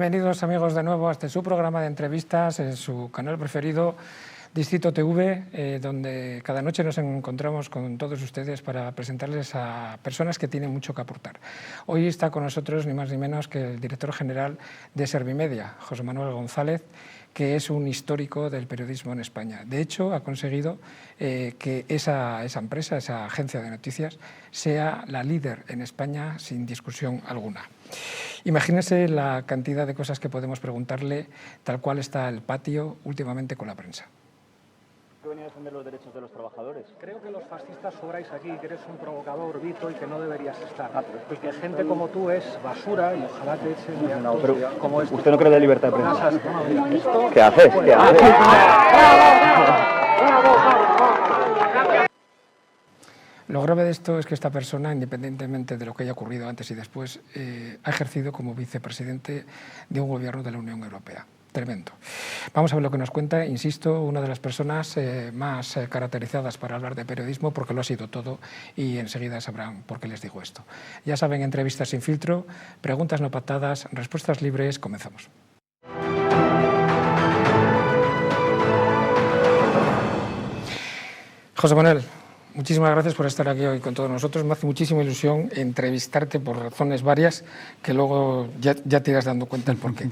Bienvenidos amigos de nuevo a este su programa de entrevistas en su canal preferido, Distrito TV, donde cada noche nos encontramos con todos ustedes para presentarles a personas que tienen mucho que aportar. Hoy está con nosotros ni más ni menos que el director general de Servimedia, José Manuel González, que es un histórico del periodismo en España. De hecho, ha conseguido que esa empresa, esa agencia de noticias, sea la líder en España sin discusión alguna. Imagínense la cantidad de cosas que podemos preguntarle, tal cual está el patio últimamente con la prensa. ¿Qué venía a defender los derechos de los trabajadores? Creo que los fascistas sobráis aquí, que eres un provocador, Vito, y que no deberías estar. Y que gente como tú es basura y ojalá te echen de No, actos pero como este. ¿usted no cree de libertad de prensa? Bueno, mira, esto... ¿Qué haces? ¿Qué haces? Lo grave de esto es que esta persona, independientemente de lo que haya ocurrido antes y después, ha ejercido como vicepresidente de un gobierno de la Unión Europea. Tremendo. Vamos a ver lo que nos cuenta, insisto, una de las personas más caracterizadas para hablar de periodismo, porque lo ha sido todo, y enseguida sabrán por qué les digo esto. Ya saben, entrevistas sin filtro, preguntas no pactadas, respuestas libres, comenzamos. José Manuel, muchísimas gracias por estar aquí hoy con todos nosotros. Me hace muchísima ilusión entrevistarte por razones varias, que luego ya te irás dando cuenta del porqué.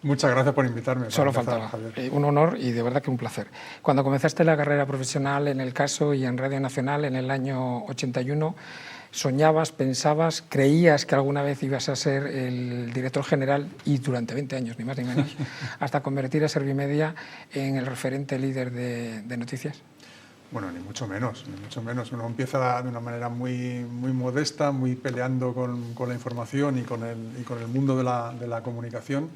Muchas gracias por invitarme. Solo faltaba. Un honor y de verdad que un placer. Cuando comenzaste la carrera profesional en El Caso y en Radio Nacional en el año 81, soñabas, pensabas, creías que alguna vez ibas a ser el director general y durante 20 años, ni más ni menos, hasta convertir a Servimedia en el referente líder de noticias. Bueno, ni mucho menos, ni mucho menos. Uno empieza de una manera muy modesta, muy peleando con la información y con el mundo de la comunicación.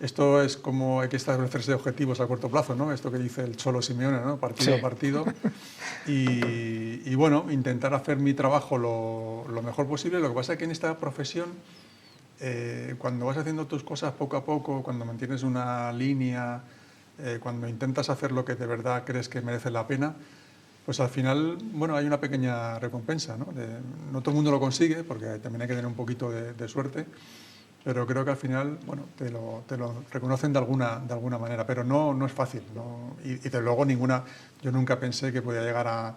Esto es como hay que establecerse objetivos a corto plazo, ¿no? Esto que dice el Cholo Simeone, ¿no? Partido a partido. Y bueno, intentar hacer mi trabajo lo mejor posible. Lo que pasa es que en esta profesión, cuando vas haciendo tus cosas poco a poco, cuando mantienes una línea, cuando intentas hacer lo que de verdad crees que merece la pena, pues al final, bueno, hay una pequeña recompensa, ¿no? No todo el mundo lo consigue, porque también hay que tener un poquito de suerte, pero creo que al final, bueno, te lo reconocen de alguna manera, pero no es fácil, ¿no? Y desde luego yo nunca pensé que podía llegar a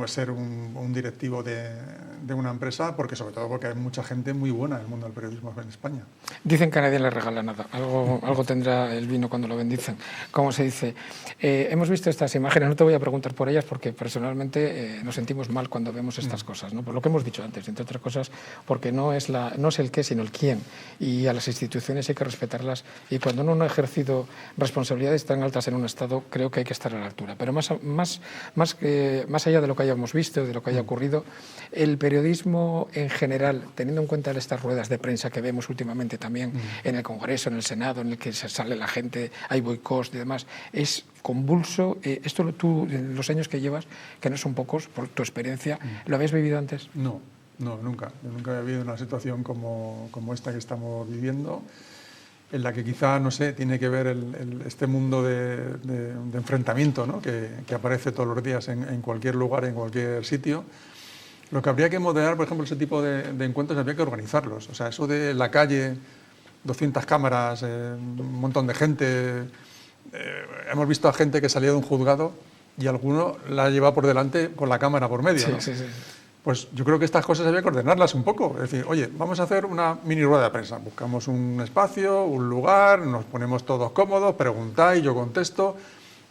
ser un directivo de una empresa, porque sobre todo porque hay mucha gente muy buena en el mundo del periodismo en España. Dicen que a nadie le regala nada, algo tendrá el vino cuando lo bendicen, como se dice. Hemos visto estas imágenes, no te voy a preguntar por ellas porque personalmente nos sentimos mal cuando vemos estas cosas, ¿no? Por lo que hemos dicho antes, entre otras cosas, porque no es el qué, sino el quién, y a las instituciones hay que respetarlas, y cuando uno no ha ejercido responsabilidades tan altas en un Estado, creo que hay que estar a la altura. Pero más allá de lo que hayamos visto, de lo que haya ocurrido, el periodismo en general, teniendo en cuenta estas ruedas de prensa que vemos últimamente también en el Congreso, en el Senado, en el que se sale la gente, hay boicots y demás, es convulso. Esto tú, en los años que llevas, que no son pocos, por tu experiencia, ¿lo habías vivido antes? No, nunca. Yo nunca había vivido una situación como esta que estamos viviendo, en la que quizá, no sé, tiene que ver este mundo de enfrentamiento, ¿no? que aparece todos los días en cualquier lugar, en cualquier sitio. Lo que habría que moderar, por ejemplo, ese tipo de encuentros, habría que organizarlos. O sea, eso de la calle, 200 cámaras, un montón de gente. Hemos visto a gente que salía de un juzgado y alguno la ha llevado por delante con la cámara por medio, ¿no? Sí. Pues yo creo que estas cosas había que ordenarlas un poco. Es decir, oye, vamos a hacer una mini rueda de prensa. Buscamos un espacio, un lugar, nos ponemos todos cómodos, preguntáis, yo contesto,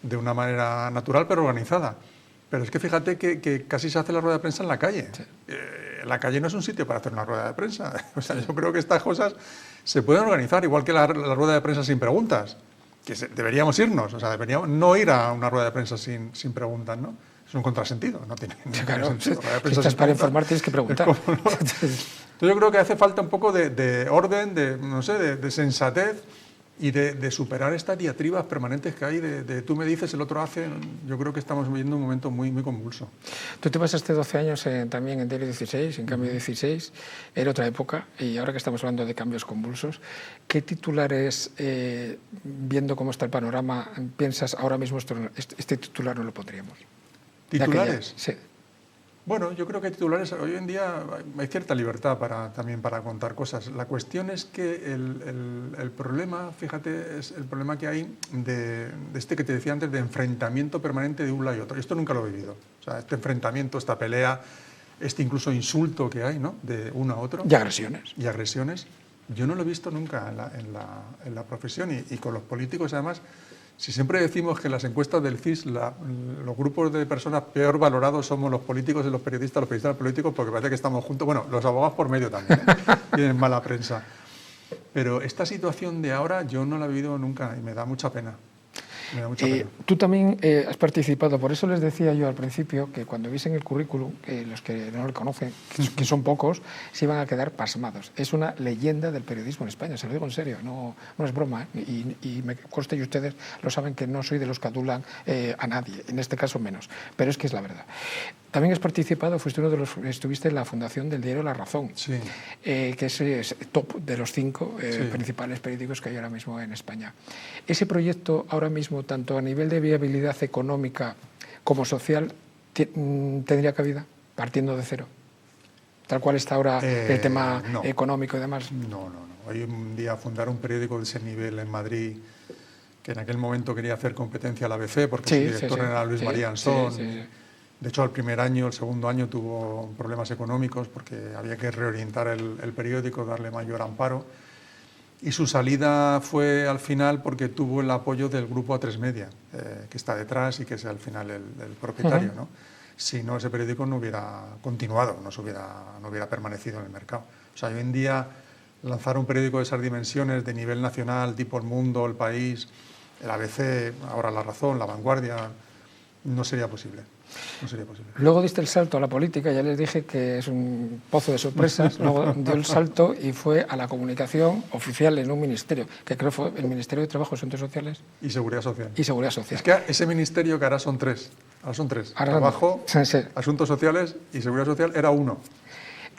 de una manera natural pero organizada. Pero es que fíjate que casi se hace la rueda de prensa en la calle. Sí. La calle no es un sitio para hacer una rueda de prensa. O sea, yo creo que estas cosas se pueden organizar, igual que la rueda de prensa sin preguntas. Que deberíamos irnos, o sea, deberíamos no ir a una rueda de prensa sin preguntas, ¿no? Es un contrasentido, no tiene sentido. Si estás para informar tienes que preguntar. Entonces yo creo que hace falta un poco de orden, de sensatez y de superar estas diatribas permanentes que hay, de tú me dices, el otro hace. Yo creo que estamos viviendo un momento muy convulso. Tú te pasaste 12 años también en Diario 16, en Cambio 16, era otra época, y ahora que estamos hablando de cambios convulsos, ¿qué titulares, viendo cómo está el panorama, piensas ahora mismo este titular no lo pondríamos? ¿Titulares? Sí. Bueno, yo creo que hay titulares, hoy en día hay cierta libertad también para contar cosas. La cuestión es que el problema, fíjate, es el problema que hay de este que te decía antes, de enfrentamiento permanente de un lado y otro. Esto nunca lo he vivido. O sea, este enfrentamiento, esta pelea, este incluso insulto que hay, ¿no?, de uno a otro. Y agresiones. Y agresiones. Yo no lo he visto nunca en la profesión y con los políticos, además. Si siempre decimos que en las encuestas del CIS los grupos de personas peor valorados somos los políticos y los periodistas los políticos, porque parece que estamos juntos. Bueno, los abogados por medio también, tienen mala prensa. Pero esta situación de ahora yo no la he vivido nunca y me da mucha pena. Me da mucha pena. Tú también has participado, por eso les decía yo al principio que cuando viesen el currículum, los que no lo conocen, que son pocos, se iban a quedar pasmados. Es una leyenda del periodismo en España, se lo digo en serio, no es broma, ¿eh? Y me consta, y ustedes lo saben, que no soy de los que adulan a nadie, en este caso menos, pero es que es la verdad. También has participado, estuviste en la fundación del diario La Razón, Sí. Que es top de los 5 principales periódicos que hay ahora mismo en España. Ese proyecto ahora mismo, tanto a nivel de viabilidad económica como social, tendría cabida, partiendo de cero, tal cual está ahora el tema económico y demás. No. Hoy un día fundar un periódico de ese nivel en Madrid, que en aquel momento quería hacer competencia al ABC, porque su director era Luis María Ansón. De hecho, el primer año, el segundo año tuvo problemas económicos porque había que reorientar el periódico, darle mayor amparo. Y su salida fue al final porque tuvo el apoyo del grupo A3 Media, que está detrás y que es al final el propietario, ¿no? Si no, ese periódico no hubiera continuado, no hubiera permanecido en el mercado. O sea, hoy en día lanzar un periódico de esas dimensiones, de nivel nacional, tipo El Mundo, El País, el ABC, ahora La Razón, La Vanguardia, no sería posible. No sería posible. Luego diste el salto a la política, ya les dije que es un pozo de sorpresas. Luego dio el salto y fue a la comunicación oficial en un ministerio, que creo fue el Ministerio de Trabajo, Asuntos Sociales y Seguridad Social. Y Seguridad Social. Es que ese ministerio que ahora son tres. Trabajo, Asuntos Sociales y Seguridad Social era uno.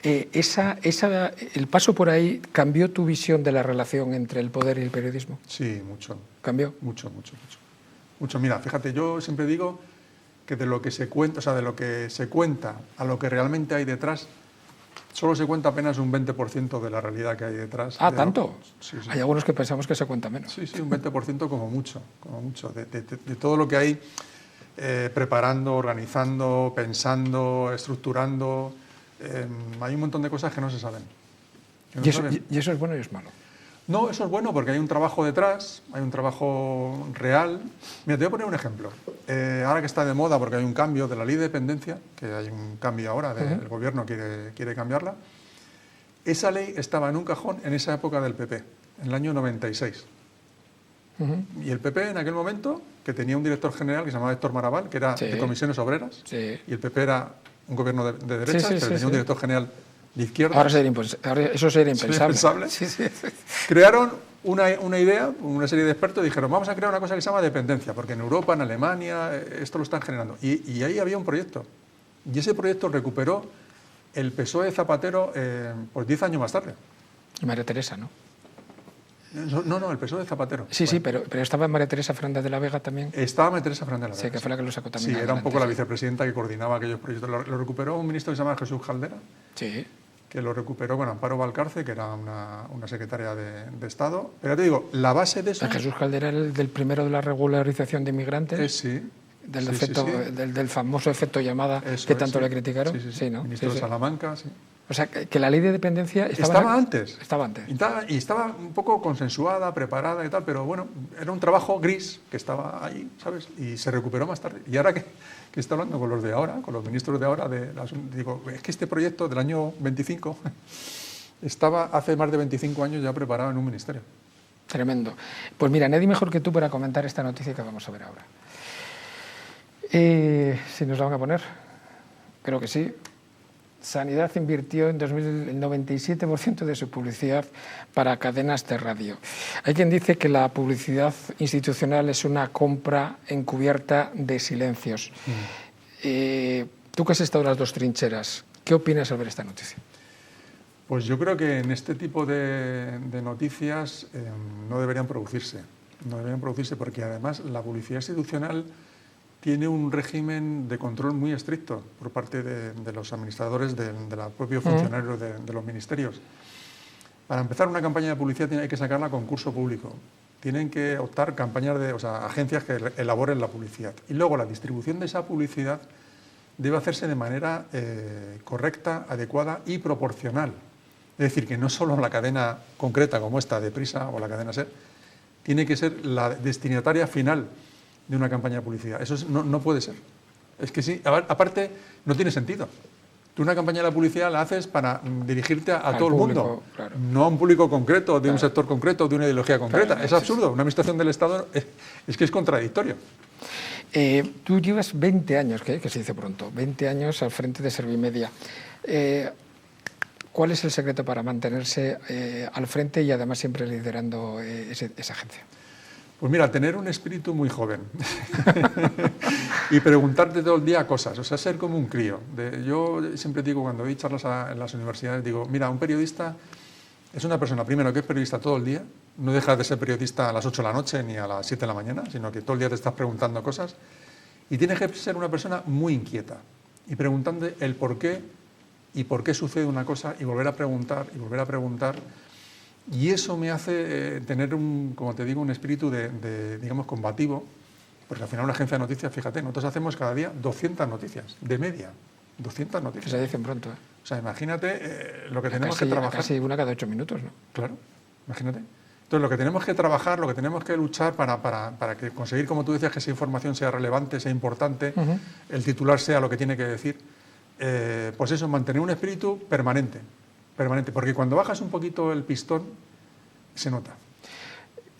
El paso por ahí cambió tu visión de la relación entre el poder y el periodismo. Sí, mucho. ¿Cambió? Mucho. Mira, fíjate, yo siempre digo que de lo que se cuenta, a lo que realmente hay detrás, solo se cuenta apenas un 20% de la realidad que hay detrás. Ah, ¿tanto? Sí. Hay algunos que pensamos que se cuenta menos. Sí, un 20% como mucho, de todo lo que hay preparando, organizando, pensando, estructurando. Hay un montón de cosas que no se saben. ¿Y eso es bueno y es malo? No, eso es bueno porque hay un trabajo detrás, hay un trabajo real. Mira, te voy a poner un ejemplo. Ahora que está de moda, porque hay un cambio de la ley de dependencia, que hay un cambio ahora, el gobierno quiere cambiarla, esa ley estaba en un cajón en esa época del PP, en el año 96. Y el PP en aquel momento, que tenía un director general que se llamaba Héctor Maraval, que era de Comisiones Obreras, y el PP era un gobierno de derechas, pero tenía un director general de izquierda. Ahora eso sería impensable. Crearon una idea, una serie de expertos dijeron, vamos a crear una cosa que se llama dependencia, porque en Europa, en Alemania, esto lo están generando. Y ahí había un proyecto. Y ese proyecto recuperó el PSOE de Zapatero pues 10 años más tarde. Y María Teresa, ¿no? No, el PSOE de Zapatero. Sí, pero estaba María Teresa Fernández de la Vega también. Estaba María Teresa Fernández de la Vega. Sí, que fue la que lo sacó también. Sí, era un poco la vicepresidenta que coordinaba aquellos proyectos. Lo recuperó un ministro que se llama Jesús Caldera. Sí. Que lo recuperó con Amparo Valcarce, que era una secretaria de Estado. Pero te digo, la base de eso... Jesús Caldera era el del primero de la regularización de inmigrantes. Sí. Del famoso efecto llamada que tanto le criticaron. Sí, ¿no? Ministro de Salamanca, sí. O sea, que la ley de dependencia estaba antes. Estaba antes. Y estaba un poco consensuada, preparada y tal, pero bueno, era un trabajo gris que estaba ahí, ¿sabes? Y se recuperó más tarde. Y ahora que está hablando con los de ahora, con los ministros de ahora, digo, es que este proyecto del año 25 estaba hace más de 25 años ya preparado en un ministerio. Tremendo. Pues mira, nadie mejor que tú para comentar esta noticia que vamos a ver ahora. Si nos la van a poner, creo que sí. Sanidad invirtió en 2000 el 97% de su publicidad para cadenas de radio. Hay quien dice que la publicidad institucional es una compra encubierta de silencios. Tú que has estado en las dos trincheras, ¿qué opinas al ver esta noticia? Pues yo creo que en este tipo de noticias no deberían producirse. No deberían producirse porque además la publicidad institucional tiene un régimen de control muy estricto por parte de los administradores, de los propios funcionarios de los ministerios. Para empezar una campaña de publicidad hay que sacarla a concurso público. Tienen que optar agencias que elaboren la publicidad. Y luego la distribución de esa publicidad debe hacerse de manera correcta, adecuada y proporcional. Es decir, que no solo la cadena concreta como esta de Prisa o la cadena SER, tiene que ser la destinataria final de una campaña de publicidad. Eso no puede ser. Es que sí, aparte no tiene sentido. Tú una campaña de la publicidad la haces para dirigirte a todo público, el mundo, claro. no a un público concreto, de un sector concreto, de una ideología concreta. Claro, es absurdo. Una administración del Estado es que es contradictorio. Tú llevas 20 años, que se dice pronto, 20 años al frente de Servimedia. ¿Cuál es el secreto para mantenerse al frente y además siempre liderando esa agencia? Pues mira, tener un espíritu muy joven y preguntarte todo el día cosas, o sea, ser como un crío. Yo siempre digo, cuando doy charlas en las universidades, digo, mira, un periodista es una persona, primero, que es periodista todo el día, no deja de ser periodista a las 8 de la noche ni a las 7 de la mañana, sino que todo el día te estás preguntando cosas, y tienes que ser una persona muy inquieta y preguntando el por qué y por qué sucede una cosa y volver a preguntar y volver a preguntar. Y eso me hace tener, como te digo, un espíritu digamos, combativo, porque al final una agencia de noticias, fíjate, nosotros hacemos cada día 200 noticias, de media, 200 noticias. Se dicen pronto. O sea, imagínate lo que tenemos que trabajar. Casi una cada 8 minutos, ¿no? Claro, imagínate. Entonces, lo que tenemos que trabajar, lo que tenemos que luchar para conseguir, como tú decías, que esa información sea relevante, sea importante, el titular sea lo que tiene que decir, pues eso, mantener un espíritu permanente, porque cuando bajas un poquito el pistón, se nota.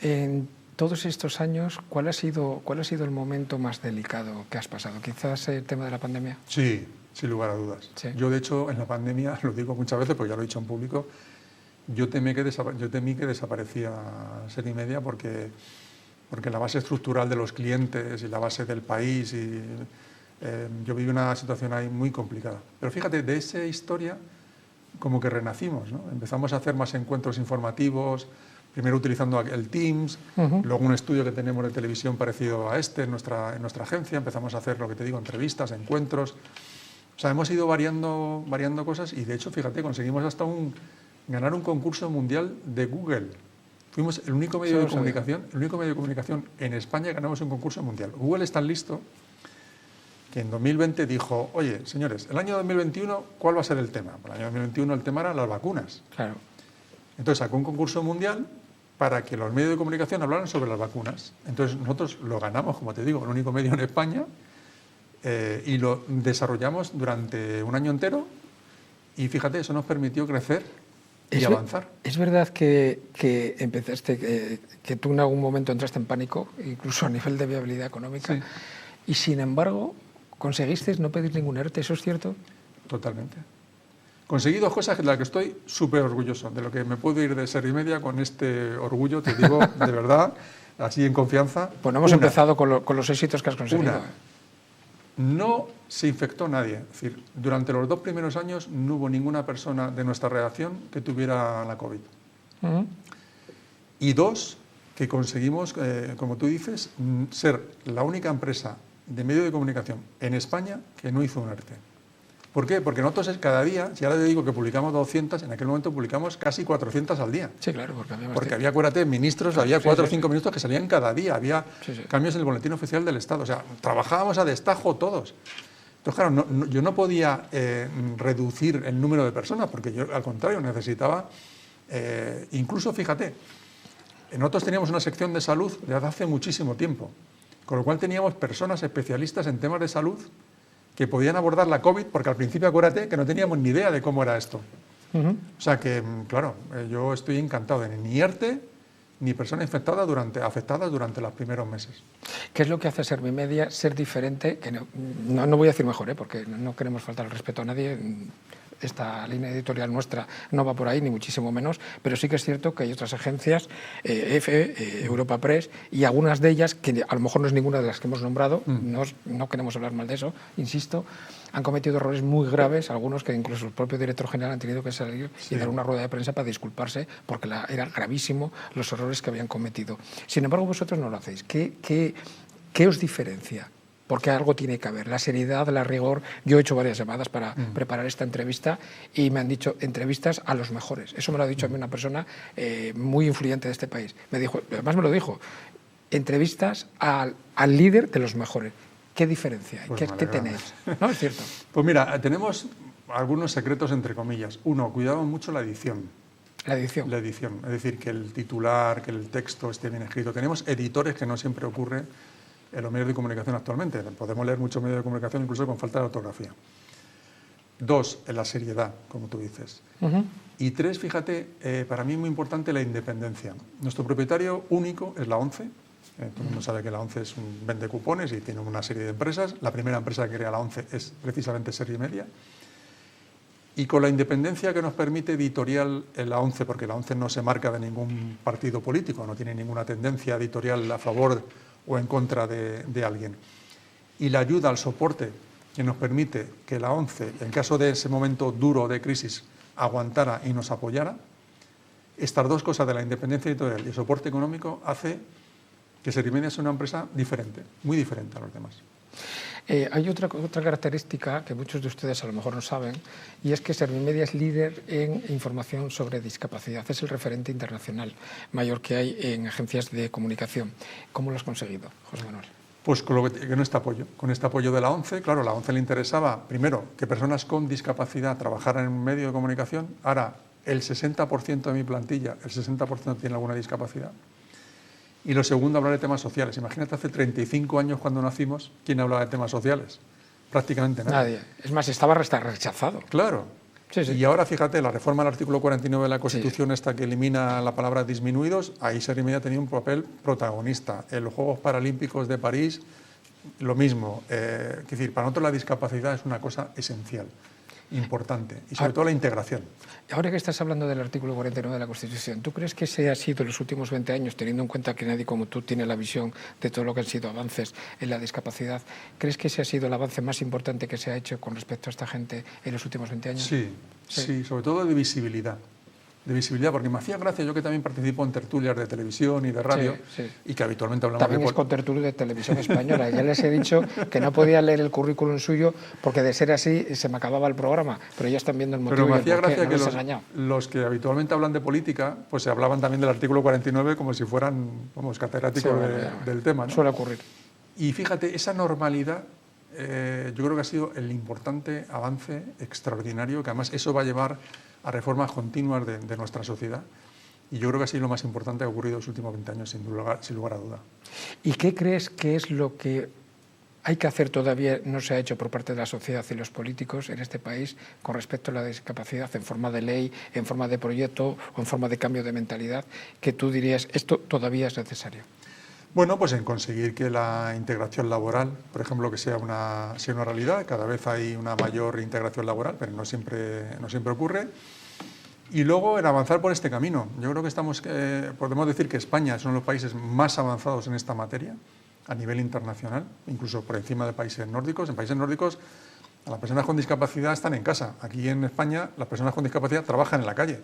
En todos estos años, ¿cuál ha sido el momento más delicado que has pasado? ¿Quizás el tema de la pandemia? Sí, sin lugar a dudas. Sí. Yo, de hecho, en la pandemia, lo digo muchas veces, porque ya lo he dicho en público, yo temí que desaparecía Servimedia porque la base estructural de los clientes y la base del país, yo viví una situación ahí muy complicada. Pero fíjate, de esa historia como que renacimos, ¿no? Empezamos a hacer más encuentros informativos, primero utilizando el Teams, luego un estudio que tenemos de televisión parecido a en nuestra agencia, empezamos a hacer, lo que te digo, entrevistas, encuentros. O sea, hemos ido variando cosas y, de hecho, fíjate, conseguimos hasta ganar un concurso mundial de Google. Fuimos el único medio de comunicación en España que ganamos un concurso mundial. Google es tan listo que en 2020 dijo, oye, señores, el año 2021, ¿cuál va a ser el tema? Para el año 2021 el tema eran las vacunas. Claro. Entonces sacó un concurso mundial para que los medios de comunicación hablaran sobre las vacunas. Entonces nosotros lo ganamos, como te digo, el único medio en España, y lo desarrollamos durante un año entero, y fíjate, eso nos permitió crecer y avanzar. Es verdad que empezaste, que tú en algún momento entraste en pánico, incluso a nivel de viabilidad económica, Sí. Y sin embargo conseguisteis no pedir ningún ERTE, ¿eso es cierto? Totalmente. Conseguí 2 cosas de las que estoy súper orgulloso, de lo que me puedo ir de Servimedia con este orgullo, te digo, de verdad, así en confianza. Pues no hemos empezado con los éxitos que has conseguido. No se infectó nadie. Es decir, durante los 2 primeros años no hubo ninguna persona de nuestra redacción que tuviera la COVID. Y 2, que conseguimos, como tú dices, ser la única empresa de medio de comunicación en España que no hizo un ERTE. ¿Por qué? Porque nosotros cada día, si ahora te digo que publicamos 200, en aquel momento publicamos casi 400 al día. Sí, claro, porque había, acuérdate, ministros, había 4 o 5 ministros que salían cada día, había cambios en el boletín oficial del Estado, o sea, trabajábamos a destajo todos. Entonces, claro, yo no podía reducir el número de personas, porque yo, al contrario, necesitaba, incluso, fíjate, nosotros teníamos una sección de salud desde hace muchísimo tiempo, con lo cual teníamos personas especialistas en temas de salud que podían abordar la COVID, porque al principio, acuérdate, que no teníamos ni idea de cómo era esto. O sea que, claro, yo estoy encantado de ni ERTE ni persona afectada durante los primeros meses. ¿Qué es lo que hace Servimedia ser diferente? Que no voy a decir mejor, porque no queremos faltar el respeto a nadie. Esta línea editorial nuestra no va por ahí, ni muchísimo menos, pero sí que es cierto que hay otras agencias, EFE, Europa Press, y algunas de ellas, que a lo mejor no es ninguna de las que hemos nombrado, no queremos hablar mal de eso, insisto, han cometido errores muy graves, algunos que incluso el propio director general han tenido que salir y dar una rueda de prensa para disculparse, porque era gravísimo los errores que habían cometido. Sin embargo, vosotros no lo hacéis. ¿Qué os diferencia porque algo tiene que haber, la seriedad, la rigor. Yo he hecho varias llamadas para preparar esta entrevista y me han dicho entrevistas a los mejores. Eso me lo ha dicho a mí una persona muy influyente de este país. Me dijo, además me lo dijo, entrevistas al líder de los mejores. ¿Qué diferencia hay? Pues ¿Qué tenéis? ¿No es cierto? Pues mira, tenemos algunos secretos entre comillas. Uno, cuidamos mucho la edición. La edición. La edición, es decir, que el titular, que el texto esté bien escrito. Tenemos editores, que no siempre ocurre en los medios de comunicación actualmente. Podemos leer muchos medios de comunicación incluso con falta de ortografía. Dos, en la seriedad, como tú dices. Y tres, fíjate, para mí es muy importante la independencia. Nuestro propietario único es la ONCE. Todo el mundo sabe que la ONCE es un vende cupones y tiene una serie de empresas. La primera empresa que crea la ONCE es precisamente Serie Media. Y con la independencia que nos permite editorial en la ONCE, porque la ONCE no se marca de ningún partido político, no tiene ninguna tendencia editorial a favor o en contra de alguien. Y la ayuda al soporte que nos permite que la ONCE, en caso de ese momento duro de crisis, aguantara y nos apoyara, estas dos cosas de la independencia editorial y el soporte económico hace que Serie Media sea una empresa diferente, muy diferente a los demás. Hay otra característica que muchos de ustedes a lo mejor no saben, y es que Servimedia es líder en información sobre discapacidad. Es el referente internacional mayor que hay en agencias de comunicación. ¿Cómo lo has conseguido, José Manuel? Pues con este apoyo de la ONCE. Claro, a la ONCE le interesaba, primero, que personas con discapacidad trabajaran en un medio de comunicación. Ahora, el 60% de mi plantilla, el 60% tiene alguna discapacidad. Y lo segundo, hablar de temas sociales. Imagínate, hace 35 años cuando nacimos, ¿quién hablaba de temas sociales? Prácticamente nadie. Es más, estaba rechazado. Claro. Sí, sí. Y ahora, fíjate, la reforma del artículo 49 de la Constitución, esta que elimina la palabra disminuidos, ahí Serie Media tenía un papel protagonista. En los Juegos Paralímpicos de París, lo mismo. Es decir, para nosotros la discapacidad es una cosa esencial, importante, y sobre todo la integración. Ahora que estás hablando del artículo 49 de la Constitución, ¿tú crees que ese ha sido en los últimos 20 años, teniendo en cuenta que nadie como tú tiene la visión de todo lo que han sido avances en la discapacidad, ¿crees que ese ha sido el avance más importante que se ha hecho con respecto a esta gente en los últimos 20 años? Sí, sobre todo de visibilidad. De visibilidad, porque me hacía gracia, yo que también participo en tertulias de televisión y de radio, y que habitualmente hablamos también es contertulio de televisión española. Ya les he dicho que no podía leer el currículum suyo porque de ser así se me acababa el programa, pero ya están viendo el motivo. Pero me hacía gracia no que los que habitualmente hablan de política, pues se hablaban también del artículo 49 como si fueran, catedráticos del tema, ¿no? Suele ocurrir. Y fíjate, esa normalidad yo creo que ha sido el importante avance extraordinario, que además eso va a llevar a reformas continuas de nuestra sociedad. Y yo creo que ha sido lo más importante que ha ocurrido en los últimos 20 años, sin lugar a duda. ¿Y qué crees que es lo que hay que hacer todavía, no se ha hecho por parte de la sociedad y los políticos en este país con respecto a la discapacidad, en forma de ley, en forma de proyecto o en forma de cambio de mentalidad, que tú dirías, esto todavía es necesario? Bueno, pues en conseguir que la integración laboral, por ejemplo, que sea una realidad. Cada vez hay una mayor integración laboral, pero no siempre ocurre. Y luego en avanzar por este camino. Yo creo que podemos decir que España es uno de los países más avanzados en esta materia a nivel internacional, incluso por encima de países nórdicos. En países nórdicos las personas con discapacidad están en casa. Aquí en España las personas con discapacidad trabajan en la calle.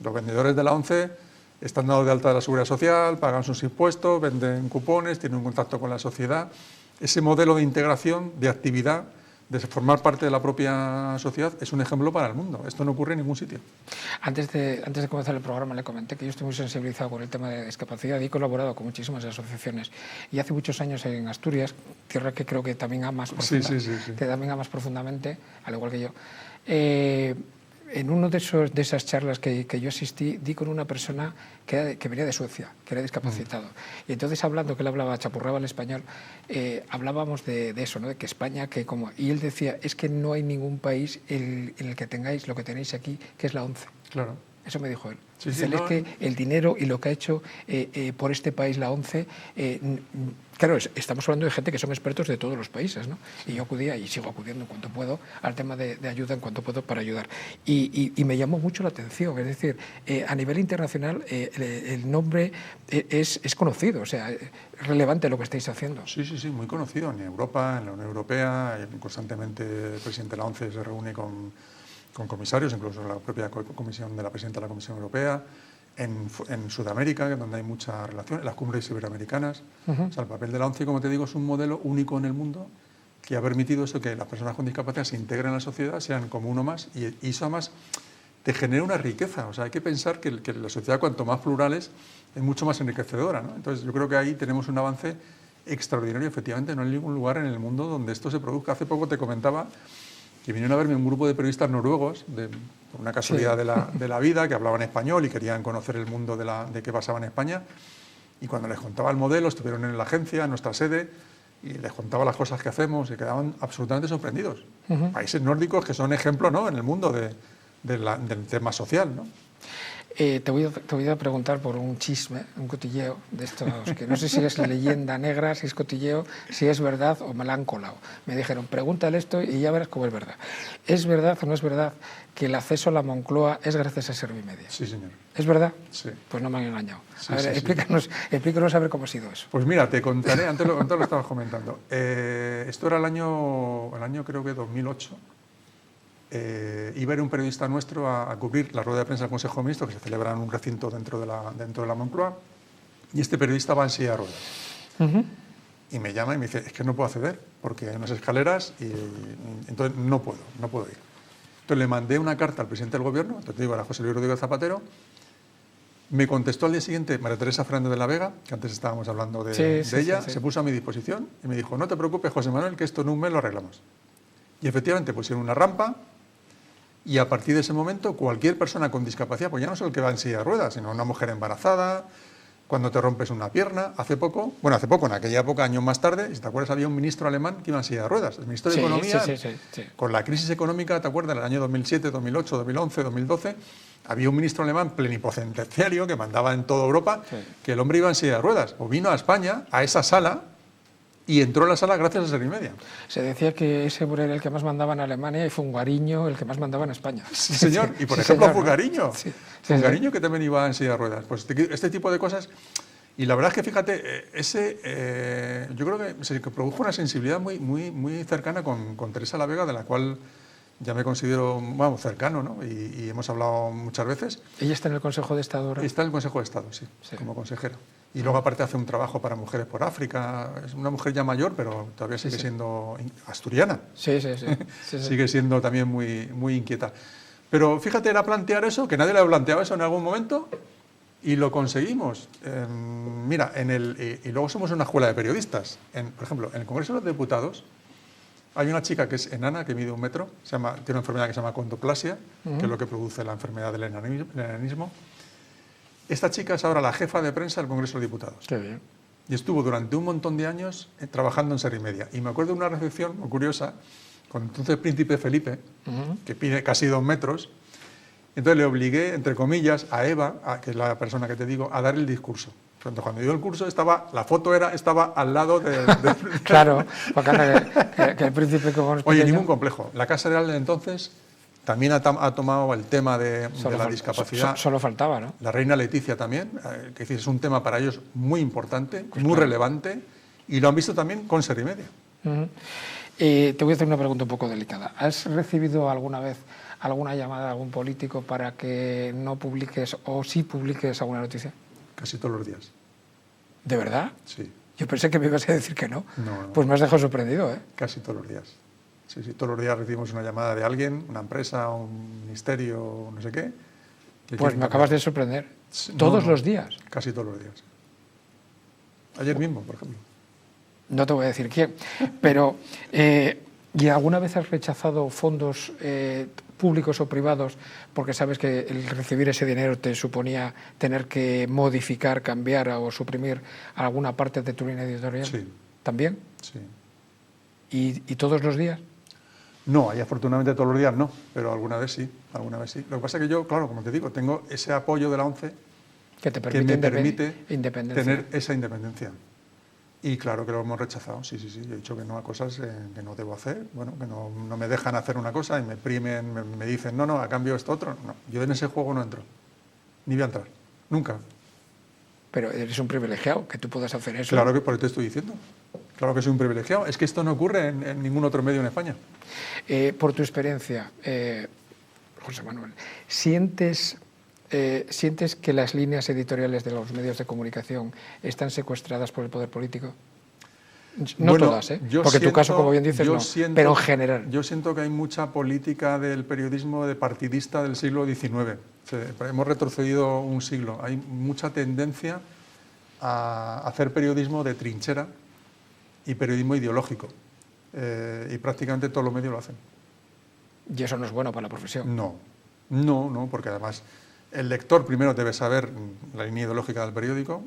Los vendedores de la ONCE están dados de alta de la Seguridad Social, pagan sus impuestos, venden cupones, tienen un contacto con la sociedad. Ese modelo de integración, de actividad, de formar parte de la propia sociedad, es un ejemplo para el mundo. Esto no ocurre en ningún sitio. Antes de comenzar el programa le comenté que yo estoy muy sensibilizado con el tema de discapacidad y he colaborado con muchísimas asociaciones. Y hace muchos años en Asturias, tierra que creo que también amas que también amas profundamente, al igual que yo, en una de esas charlas que yo asistí, di con una persona que venía de Suecia, que era discapacitado. Y entonces, hablando, que él hablaba, chapurraba el español, hablábamos de eso, ¿no? De que España, y él decía, es que no hay ningún país en el que tengáis lo que tenéis aquí, que es la ONCE. Claro. Eso me dijo él. Es que el dinero y lo que ha hecho por este país la ONCE, claro, estamos hablando de gente que son expertos de todos los países, ¿no? Y yo acudía y sigo acudiendo en cuanto puedo al tema de ayuda en cuanto puedo para ayudar. Y me llamó mucho la atención, es decir, a nivel internacional el nombre es conocido, o sea, es relevante lo que estáis haciendo. Sí, muy conocido en Europa, en la Unión Europea, constantemente el presidente de la ONCE se reúne con comisarios, incluso la propia comisión de la presidenta de la Comisión Europea. en Sudamérica, donde hay mucha relación, en las cumbres iberoamericanas. O sea, el papel de la ONCE, como te digo, es un modelo único en el mundo que ha permitido eso, que las personas con discapacidad se integren en la sociedad, sean como uno más, y eso además te genera una riqueza. O sea, hay que pensar que la sociedad, cuanto más plural es mucho más enriquecedora, ¿no? Entonces, yo creo que ahí tenemos un avance extraordinario. Efectivamente, no hay ningún lugar en el mundo donde esto se produzca. Hace poco te comentaba que vinieron a verme un grupo de periodistas noruegos, por una casualidad de la vida, que hablaban español y querían conocer el mundo de qué pasaba en España. Y cuando les contaba el modelo, estuvieron en la agencia, en nuestra sede, y les contaba las cosas que hacemos y quedaban absolutamente sorprendidos. Países nórdicos que son ejemplo, ¿no?, en el mundo del tema social, ¿no? Te voy a preguntar por un chisme, un cotilleo de estos, que no sé si es leyenda negra, si es cotilleo, si es verdad o me la han colado. Me dijeron, pregúntale esto y ya verás cómo es verdad. ¿Es verdad o no es verdad que el acceso a la Moncloa es gracias a Servimedia? Sí, señor. ¿Es verdad? Sí. Pues no me han engañado. Sí, a ver, sí, explícanos a ver cómo ha sido eso. Pues mira, te contaré, antes lo estabas comentando. Esto era el año creo que 2008. Iba a ir un periodista nuestro a cubrir la rueda de prensa del Consejo de Ministros, que se celebra en un recinto dentro de la Moncloa, y este periodista va en silla de ruedas. Y me llama y me dice, es que no puedo acceder, porque hay unas escaleras y entonces no puedo ir. Entonces le mandé una carta al presidente del Gobierno, entonces te digo, era José Luis Rodríguez Zapatero. Me contestó al día siguiente María Teresa Fernández de la Vega, que antes estábamos hablando de ella, se puso a mi disposición y me dijo, no te preocupes, José Manuel, que esto en un mes lo arreglamos. Y efectivamente pusieron una rampa. Y a partir de ese momento, cualquier persona con discapacidad, pues ya no solo el que va en silla de ruedas, sino una mujer embarazada, cuando te rompes una pierna. Hace poco, en aquella época, años más tarde, si te acuerdas, había un ministro alemán que iba en silla de ruedas. El ministro de Economía, con la crisis económica, ¿te acuerdas? En el año 2007, 2008, 2011, 2012, había un ministro alemán plenipotenciario que mandaba en toda Europa, que el hombre iba en silla de ruedas. O vino a España, a esa sala, y entró a la sala gracias a Servimedia. Se decía que ese era el que más mandaba en Alemania y Fungariño el que más mandaba en España. Sí, señor. Y por ejemplo, señor, Fungariño. ¿no? Fungariño, que también iba en silla de ruedas. Pues este tipo de cosas. Y la verdad es que, fíjate, yo creo que se produjo una sensibilidad muy cercana con Teresa la Vega, de la cual ya me considero cercano, ¿no? Y hemos hablado muchas veces. ¿Ella está en el Consejo de Estado ahora? Está en el Consejo de Estado, sí. Como consejera. Y luego aparte hace un trabajo para Mujeres por África. Es una mujer ya mayor, pero todavía sigue siendo asturiana. Sí. Sigue siendo también muy inquieta. Pero fíjate, era plantear eso, que nadie le ha planteado eso en algún momento, y lo conseguimos. Mira, y luego somos una escuela de periodistas. Por ejemplo, en el Congreso de los Diputados hay una chica que es enana, que mide 1 metro, tiene una enfermedad que se llama condoplasia, que es lo que produce la enfermedad del enanismo. Esta chica es ahora la jefa de prensa del Congreso de los Diputados. Qué bien. Y estuvo durante un montón de años trabajando en Servimedia. Y me acuerdo de una recepción muy curiosa con entonces Príncipe Felipe, que pide casi 2 metros. Entonces le obligué, entre comillas, a Eva, que es la persona que te digo, a dar el discurso. Cuando dio el curso, la foto estaba al lado de Claro, bacana que el príncipe como es Oye, pequeño. ningún complejo. La Casa Real de entonces también ha tomado el tema de la discapacidad. Solo faltaba, ¿no? La reina Leticia también, que es un tema para ellos muy importante, muy relevante, y lo han visto también con Servimedia. Te voy a hacer una pregunta un poco delicada. ¿Has recibido alguna vez alguna llamada de algún político para que no publiques o sí publiques alguna noticia? Casi todos los días. ¿De verdad? Sí. Yo pensé que me ibas a decir que no. No. Pues me has dejado sorprendido, ¿eh? Casi todos los días. Sí, todos los días recibimos una llamada de alguien, una empresa, un ministerio, no sé qué. Pues me acabas de sorprender. ¿Todos los días? Casi todos los días. Ayer mismo, por ejemplo. No te voy a decir quién, pero ¿y alguna vez has rechazado fondos públicos o privados porque sabes que el recibir ese dinero te suponía tener que modificar, cambiar o suprimir alguna parte de tu línea editorial? Sí. ¿También? Sí. ¿Y todos los días? No, ahí afortunadamente todos los días no, pero alguna vez sí. Lo que pasa es que yo, claro, como te digo, tengo ese apoyo de la ONCE que me permite independencia. tener esa independencia. Y claro que lo hemos rechazado, sí. Yo he dicho que no a cosas que no debo hacer, que no me dejan hacer una cosa y me primen, me dicen, no, a cambio esto otro. No, yo en ese juego no entro, ni voy a entrar, nunca. Pero eres un privilegiado, que tú puedas hacer eso. Claro que por eso te estoy diciendo. Claro que soy un privilegiado. Es que esto no ocurre en ningún otro medio en España. Por tu experiencia, José Manuel, ¿sientes ¿sientes que las líneas editoriales de los medios de comunicación están secuestradas por el poder político? No Bueno, todas, porque tu caso, como bien dices, no, pero en general. Yo siento que hay mucha política del periodismo de partidista del siglo XIX. Hemos retrocedido un siglo. Hay mucha tendencia a hacer periodismo de trinchera y periodismo ideológico. Y prácticamente todos los medios lo hacen. ¿Y eso no es bueno para la profesión? No, porque además el lector primero debe saber la línea ideológica del periódico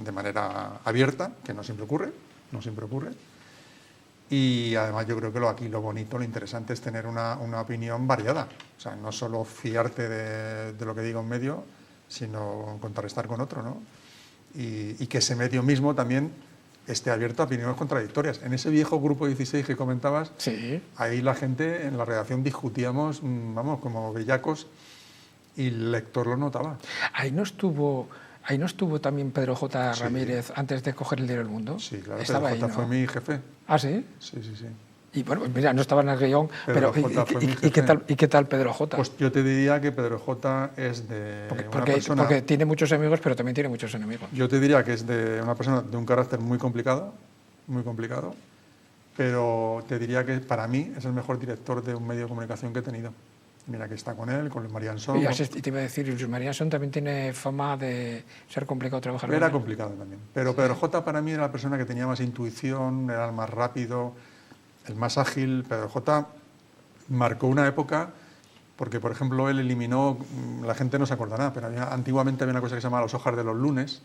de manera abierta, que no siempre ocurre. Y además yo creo que aquí lo bonito, lo interesante es tener una opinión variada. O sea, no solo fiarte de lo que diga un medio, sino contrarrestar con otro, ¿no? Y que ese medio mismo también esté abierto a opiniones contradictorias. En ese viejo grupo 16 que comentabas, sí, ahí la gente en la redacción discutíamos, vamos, como bellacos, y el lector lo notaba. Ahí no estuvo también Pedro J. Ramírez antes de coger el diario El Mundo. Sí, claro, estaba Pedro J. ahí, ¿no? Fue mi jefe. ¿Ah, sí? Sí. Y bueno, mira, no estaba en el guión, pero ¿y qué tal Pedro J.? Pues yo te diría que Pedro J. es de una persona... Porque tiene muchos amigos, pero también tiene muchos enemigos. Yo te diría que es de una persona de un carácter muy complicado, pero te diría que para mí es el mejor director de un medio de comunicación que he tenido. Mira que está con él, con Luis Marianson. Y te iba a decir, Luis Marianson también tiene fama de ser complicado trabajar con él. Era complicado también, pero sí. Pedro J. para mí era la persona que tenía más intuición, era el más rápido, el más ágil. Pedro J. marcó una época, porque por ejemplo él eliminó, la gente no se acordará, pero antiguamente había una cosa que se llamaba los hojas de los lunes.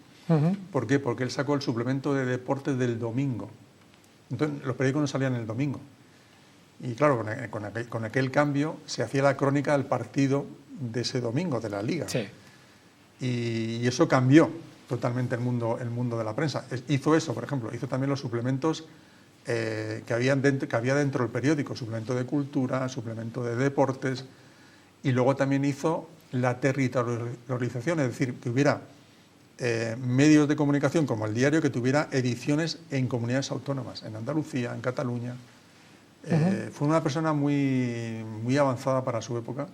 ¿Por qué? Porque él sacó el suplemento de deportes del domingo. Entonces los periódicos no salían el domingo. Y claro, con aquel cambio se hacía la crónica del partido de ese domingo, de la Liga. Sí. Y eso cambió totalmente el mundo de la prensa. Hizo eso, por ejemplo, hizo también los suplementos que había dentro del periódico, suplemento de cultura, suplemento de deportes, y luego también hizo la territorialización, es decir, que hubiera medios de comunicación como el diario que tuviera ediciones en comunidades autónomas, en Andalucía, en Cataluña. Fue una persona muy avanzada para su época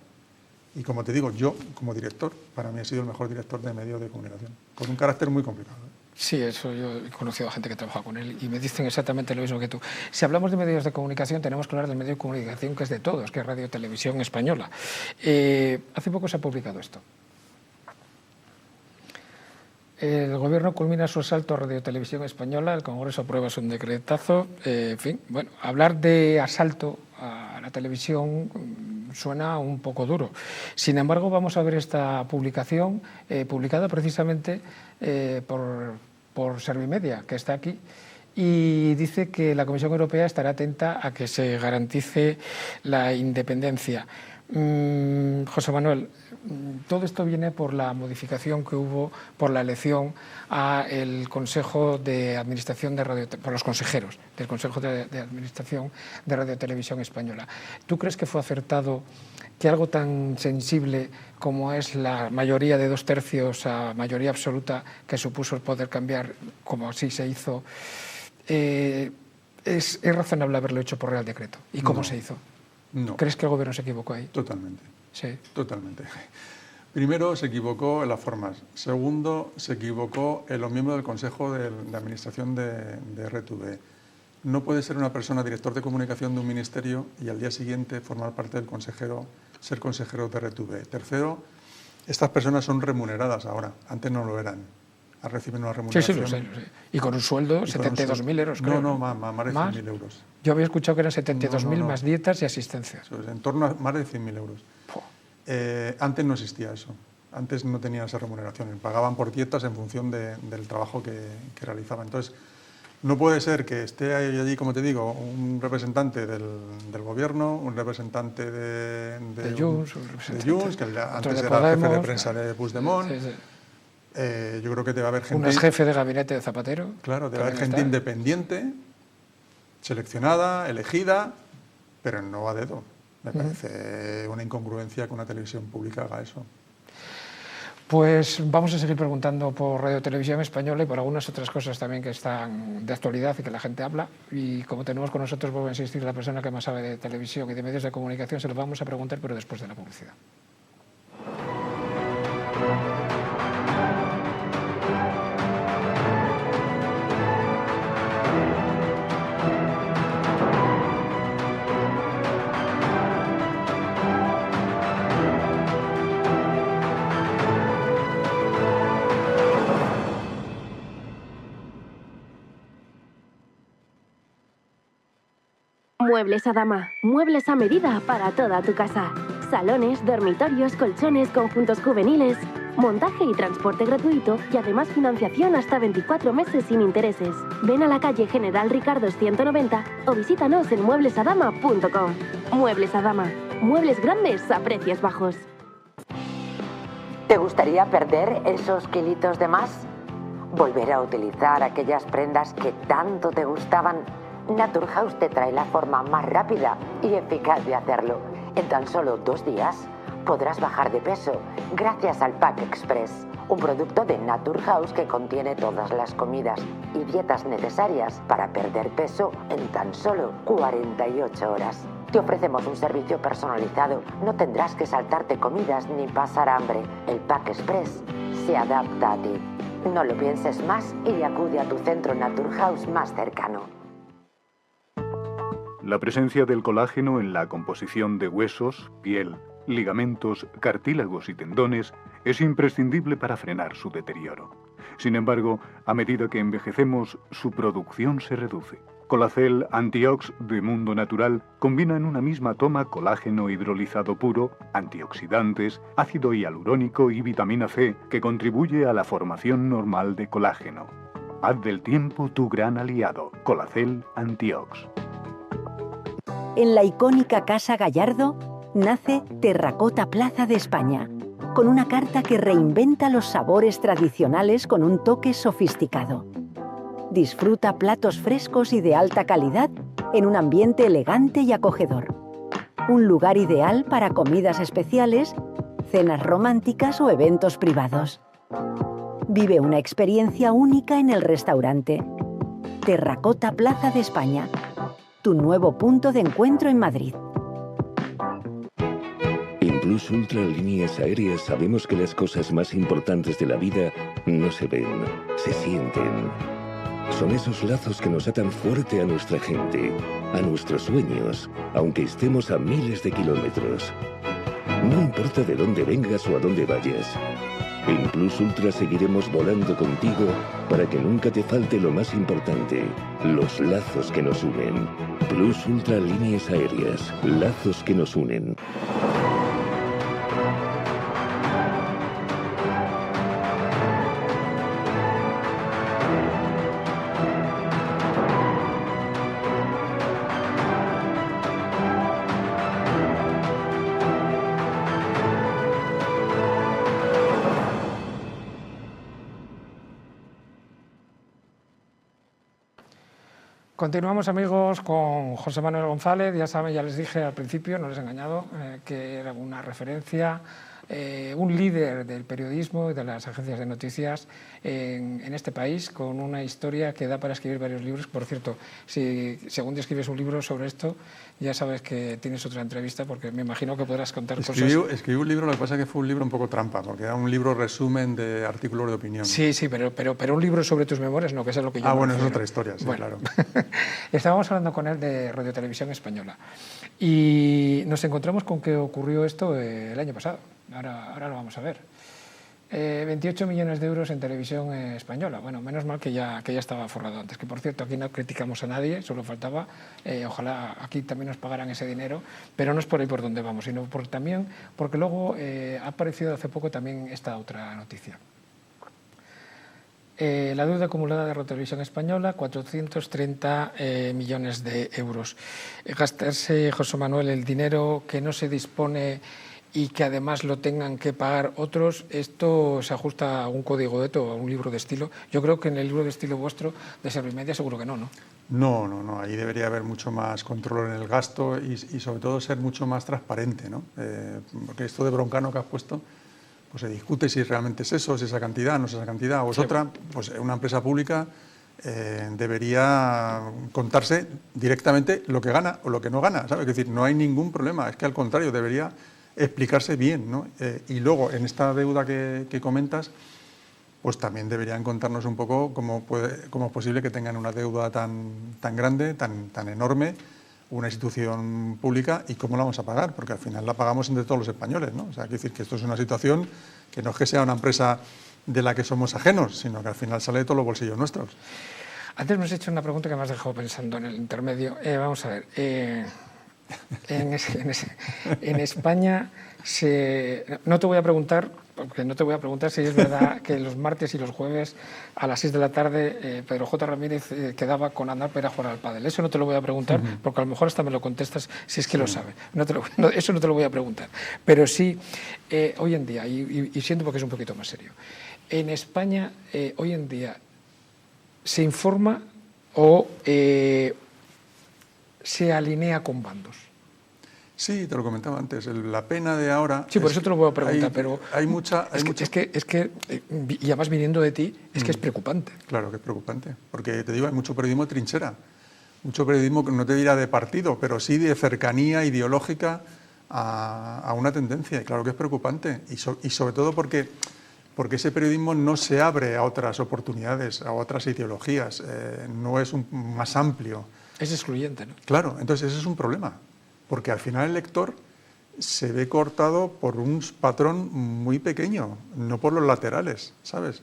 y, como te digo, yo como director, para mí ha sido el mejor director de medios de comunicación, con un carácter muy complicado. Sí, eso yo he conocido a gente que trabaja con él y me dicen exactamente lo mismo que tú. Si hablamos de medios de comunicación, tenemos que hablar del medio de comunicación que es de todos, que es Radio Televisión Española. Hace poco se ha publicado esto. El Gobierno culmina su asalto a Radio Televisión Española, el Congreso aprueba un decretazo. En fin, bueno, hablar de asalto a la televisión suena un poco duro. Sin embargo, vamos a ver esta publicación, publicada precisamente por Servimedia, que está aquí, y dice que la Comisión Europea estará atenta a que se garantice la independencia. José Manuel, todo esto viene por la modificación que hubo, por la elección al Consejo de Administración de Radio, por los consejeros del Consejo de Administración de Radio Televisión Española. ¿Tú crees que fue acertado que algo tan sensible como es la mayoría de 2/3 a mayoría absoluta que supuso el poder cambiar, como así se hizo, es razonable haberlo hecho por Real Decreto? ¿Y cómo se hizo? No. ¿Crees que el Gobierno se equivocó ahí? Totalmente. Sí. Totalmente. Primero, se equivocó en las formas. Segundo, se equivocó en los miembros del Consejo de Administración de RTV. No puede ser una persona director de comunicación de un ministerio y al día siguiente formar parte del consejero, ser consejero de RTV. Tercero, estas personas son remuneradas ahora, antes no lo eran. Reciben una remuneración. Sí, lo sé. Y con un sueldo, 72.000 euros, creo. No, más de 100.000 euros. Yo había escuchado que eran 72.000 más dietas y asistencias. En torno a más de 100.000 euros. Antes no existía eso. Antes no tenían esa remuneración. Pagaban por dietas en función del trabajo que realizaban. Entonces, no puede ser que esté allí, como te digo, un representante del gobierno, un representante de Junts, que antes era jefe de prensa de Puigdemont. Sí. Yo creo que debe haber gente... Un ex jefe de gabinete de Zapatero. Claro, debe haber gente independiente, seleccionada, elegida, pero no a dedo. Me parece una incongruencia que una televisión pública haga eso. Pues vamos a seguir preguntando por Radio Televisión Española y por algunas otras cosas también que están de actualidad y que la gente habla. Y como tenemos con nosotros, vuelvo a insistir, la persona que más sabe de televisión y de medios de comunicación, se lo vamos a preguntar, pero después de la publicidad. Muebles Adama. Muebles a medida para toda tu casa. Salones, dormitorios, colchones, conjuntos juveniles. Montaje y transporte gratuito y además financiación hasta 24 meses sin intereses. Ven a la calle General Ricardos 190 o visítanos en mueblesadama.com. Muebles Adama. Muebles grandes a precios bajos. ¿Te gustaría perder esos kilitos de más? ¿Volver a utilizar aquellas prendas que tanto te gustaban? Naturhaus te trae la forma más rápida y eficaz de hacerlo. En tan solo 2 días podrás bajar de peso gracias al Pack Express, un producto de Naturhaus que contiene todas las comidas y dietas necesarias para perder peso en tan solo 48 horas. Te ofrecemos un servicio personalizado, no tendrás que saltarte comidas ni pasar hambre. El Pack Express se adapta a ti. No lo pienses más y acude a tu centro Naturhaus más cercano. La presencia del colágeno en la composición de huesos, piel, ligamentos, cartílagos y tendones es imprescindible para frenar su deterioro. Sin embargo, a medida que envejecemos, su producción se reduce. Colacel Antiox de Mundo Natural combina en una misma toma colágeno hidrolizado puro, antioxidantes, ácido hialurónico y vitamina C que contribuye a la formación normal de colágeno. Haz del tiempo tu gran aliado. Colacel Antiox. En la icónica Casa Gallardo nace Terracota Plaza de España, con una carta que reinventa los sabores tradicionales con un toque sofisticado. Disfruta platos frescos y de alta calidad en un ambiente elegante y acogedor. Un lugar ideal para comidas especiales, cenas románticas o eventos privados. Vive una experiencia única en el restaurante. Terracota Plaza de España, tu nuevo punto de encuentro en Madrid. En Plus Ultra Líneas Aéreas sabemos que las cosas más importantes de la vida no se ven, se sienten. Son esos lazos que nos atan fuerte a nuestra gente, a nuestros sueños, aunque estemos a miles de kilómetros. No importa de dónde vengas o a dónde vayas. En Plus Ultra seguiremos volando contigo para que nunca te falte lo más importante, los lazos que nos unen. Plus Ultra Líneas Aéreas, lazos que nos unen. Continuamos, amigos, con José Manuel González. Ya saben, ya les dije al principio, no les he engañado, que era una referencia, un líder del periodismo y de las agencias de noticias en este país, con una historia que da para escribir varios libros. Por cierto, si algún día escribes un libro sobre esto, ya sabes que tienes otra entrevista, porque me imagino que podrás contar cosas. Escribí un libro, lo que pasa es que fue un libro un poco trampa, porque era un libro resumen de artículos de opinión. Sí, pero un libro sobre tus memorias, no, que es lo que yo... bueno, es otra historia, sí, bueno, claro. Estábamos hablando con él de Radio Televisión Española y nos encontramos con que ocurrió esto el año pasado. Ahora lo vamos a ver. 28 millones de euros en televisión española. Bueno, menos mal que ya estaba forrado antes. Que, por cierto, aquí no criticamos a nadie, solo faltaba. Ojalá aquí también nos pagaran ese dinero, pero no es por ahí por donde vamos, sino también porque luego ha aparecido hace poco también esta otra noticia. La deuda acumulada de Radio Televisión Española, 430 millones de euros. Gastarse, José Manuel, el dinero que no se dispone y que además lo tengan que pagar otros, esto se ajusta a un código de ética, a un libro de estilo. Yo creo que en el libro de estilo vuestro de Servimedia seguro que no, ¿no? No, ahí debería haber mucho más control en el gasto y sobre todo ser mucho más transparente, ¿no? Porque esto de broncano que has puesto, pues se discute si realmente es eso, si esa cantidad, no es esa cantidad o es otra. Pues una empresa pública debería contarse directamente lo que gana o lo que no gana, ¿sabes? Es decir, no hay ningún problema, es que al contrario, debería explicarse bien, ¿no? Y luego, en esta deuda que comentas, pues también deberían contarnos un poco cómo es posible que tengan una deuda tan grande, tan enorme, una institución pública, y cómo la vamos a pagar, porque al final la pagamos entre todos los españoles, ¿no? O sea, hay que decir que esto es una situación que no es que sea una empresa de la que somos ajenos, sino que al final sale de todos los bolsillos nuestros. Antes me has hecho una pregunta que me has dejado pensando en el intermedio. Vamos a ver. En España no te voy a preguntar, porque no te voy a preguntar si es verdad que los martes y los jueves a las 6 de la tarde Pedro J. Ramírez quedaba con Aznar para ir a jugar al pádel. Eso no te lo voy a preguntar, porque a lo mejor hasta me lo contestas si es que lo sabe. Eso no te lo voy a preguntar. Pero sí, hoy en día, y siento porque es un poquito más serio, en España hoy en día se informa o se alinea con bandos. Sí, te lo comentaba antes. La pena de ahora... Sí, por eso te lo voy a preguntar, pero... Hay mucha... Es que, y además viniendo de ti, es que es preocupante. Claro que es preocupante, porque te digo, hay mucho periodismo de trinchera. Mucho periodismo, que no te dirá de partido, pero sí de cercanía ideológica a una tendencia. Y claro que es preocupante. Y sobre todo porque ese periodismo no se abre a otras oportunidades, a otras ideologías. No es más amplio. Es excluyente, ¿no? Claro, entonces ese es un problema. Porque al final el lector se ve cortado por un patrón muy pequeño, no por los laterales, ¿sabes?